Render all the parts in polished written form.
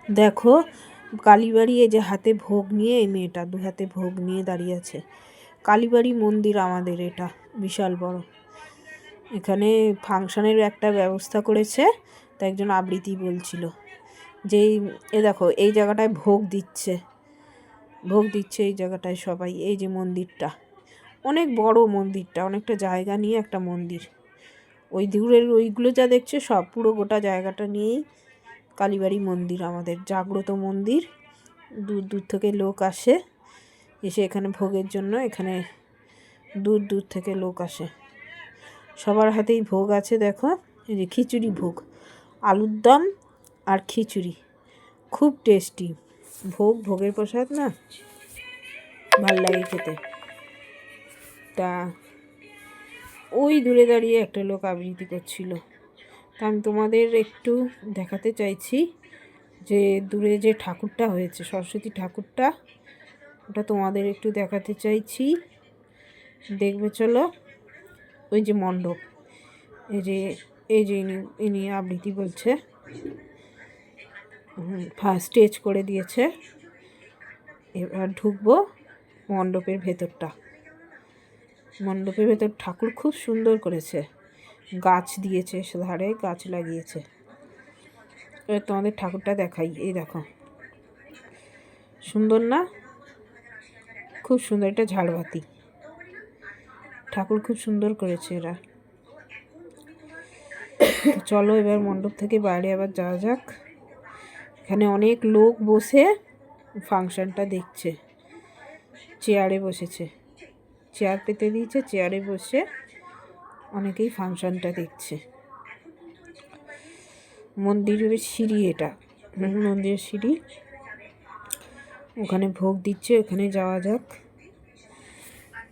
দেখো কালীবাড়ি, এই যে হাতে ভোগ নিয়ে এই মেয়েটা 2 হাতে ভোগ নিয়ে দাঁড়িয়ে আছে। কালীবাড়ি মন্দির আমাদের এটা বিশাল বড়। এখানে ফাংশনের একটা ব্যবস্থা করেছে, তা একজন আবৃত্তি বলছিল যে এ দেখো এই জায়গাটায় ভোগ দিচ্ছে এই জায়গাটায় সবাই। এই যে মন্দিরটা অনেক বড়, মন্দিরটা অনেকটা জায়গা নিয়ে একটা মন্দির। ওই দূরের ওইগুলো যা দেখছে সব পুরো গোটা জায়গাটা নিয়েই কালীবাড়ি মন্দির আমাদের, জাগ্রত মন্দির। দূর দূর থেকে লোক আসে, এসে এখানে ভোগের জন্য এখানে দূর দূর থেকে লোক আসে। সবার হাতেই ভোগ আছে দেখো, এই যে খিচুড়ি ভোগ, আলুর দম আর খিচুড়ি, খুব টেস্টি ভোগের প্রসাদ না, ভাল লাগে খেতে। তা ওই দূরে দাঁড়িয়ে একটা লোক আবৃত্তি করছিল, তা আমি তোমাদের একটু দেখাতে চাইছি যে দূরে যে ঠাকুরটা হয়েছে, সরস্বতী ঠাকুরটা, ওটা তোমাদের একটু দেখাতে চাইছি, দেখবে চলো। ওই যে মণ্ডপ, এই যে ইনি আবৃত্তি বলছে, স্টেজ করে দিয়েছে। এবার ঢুকবো মণ্ডপের ভেতরটা। মণ্ডপের ভেতর ঠাকুর খুব সুন্দর করেছে, গাছ দিয়েছে, ধারে গাছ লাগিয়েছে। এবার তোমাদের ঠাকুরটা দেখাই, এই দেখো সুন্দর না, খুব সুন্দর। এটা ঝাড়বাতি ঠাকুর, খুব সুন্দর করেছে এরা। চলো এবার মণ্ডপ থেকে বাইরে আবার যাওয়া যাক। এখানে অনেক লোক বসে ফাংশনটা দেখছে, চেয়ারে বসেছে, চেয়ার পেতে দিয়েছে, চেয়ারে বসে অনেকেই ফাংশনটা দেখছে। মন্দিরের সিঁড়ি, এটা মন্দিরের সিঁড়ি, ওখানে ভোগ দিচ্ছে, ওখানে যাওয়া যাক।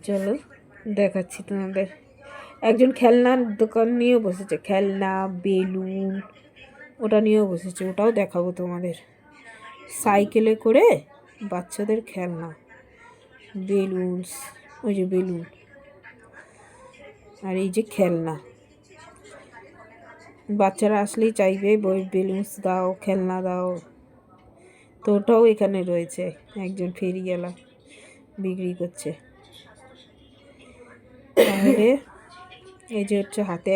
চলো দেখাচ্ছি তোমাদের। একজন খেলনার দোকান নিয়েও বসেছে, খেলনা বেলুন ওটা নিয়েও বসেছে, ওটাও দেখাবো তোমাদের। সাইকেলে করে বাচ্চাদের খেলনা, বেলুনস, ওই যে বেলুন আর এই যে খেলনা, বাচ্চারা আসলেই চাইবে বেলুনস দাও, খেলনা দাও, তো ওটাও এখানে রয়েছে। একজন ফেরিওয়ালা বিক্রি করছে। তাহলে এই যে হচ্ছে হাতে